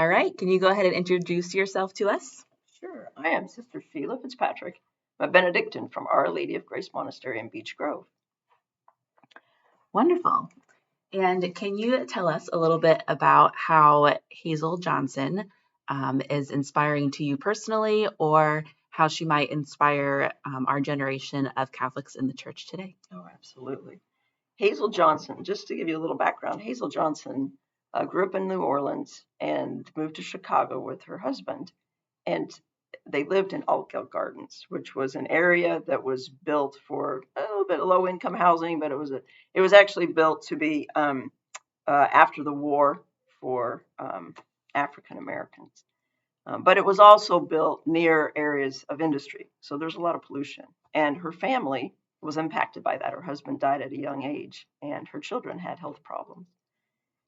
All right, can you go ahead and introduce yourself to us? Sure. I am Sister Sheila Fitzpatrick, a Benedictine from Our Lady of Grace Monastery in Beech Grove. Wonderful. And can you tell us a little bit about how Hazel Johnson is inspiring to you personally, or how she might inspire our generation of Catholics in the church today? Oh, absolutely. Hazel Johnson, just to give you a little background, Hazel Johnson grew up in New Orleans and moved to Chicago with her husband. And they lived in Altgeld Gardens, which was an area that was built for a little bit of low-income housing, but it was actually built to be after the war for African Americans. But it was also built near areas of industry, so there's a lot of pollution. And her family was impacted by that. Her husband died at a young age, and her children had health problems.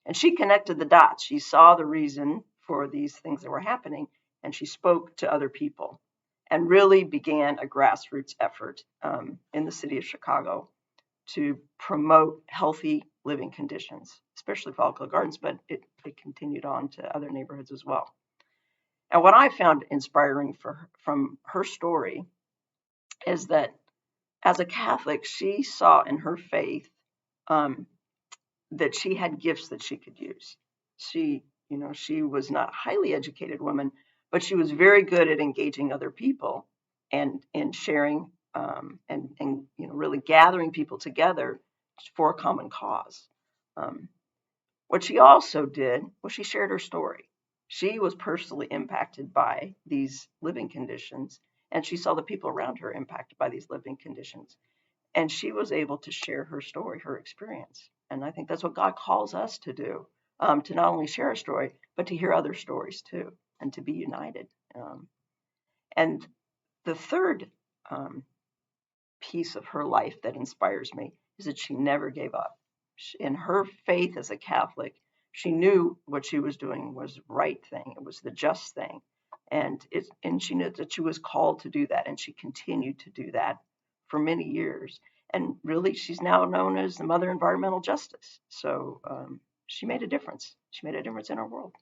And she connected the dots. She saw the reason for these things that were happening, and she spoke to other people and really began a grassroots effort in the city of Chicago to promote healthy living conditions, especially for Altgeld Gardens, but it continued on to other neighborhoods as well. And what I found inspiring from her story is that as a Catholic, she saw in her faith that she had gifts that she could use. She was not a highly educated woman, but she was very good at engaging other people and sharing and really gathering people together for a common cause. What she also did was she shared her story. She was personally impacted by these living conditions, and she saw the people around her impacted by these living conditions. And she was able to share her story, her experience. And I think that's what God calls us to do, to not only share a story, but to hear other stories too, and to be united. And the third piece of her life that inspires me is that she never gave up. In her faith as a Catholic, she knew what she was doing was the right thing. It was the just thing. And she knew that she was called to do that. And she continued to do that for many years. And really, she's now known as the Mother of Environmental Justice. So she made a difference. She made a difference in our world.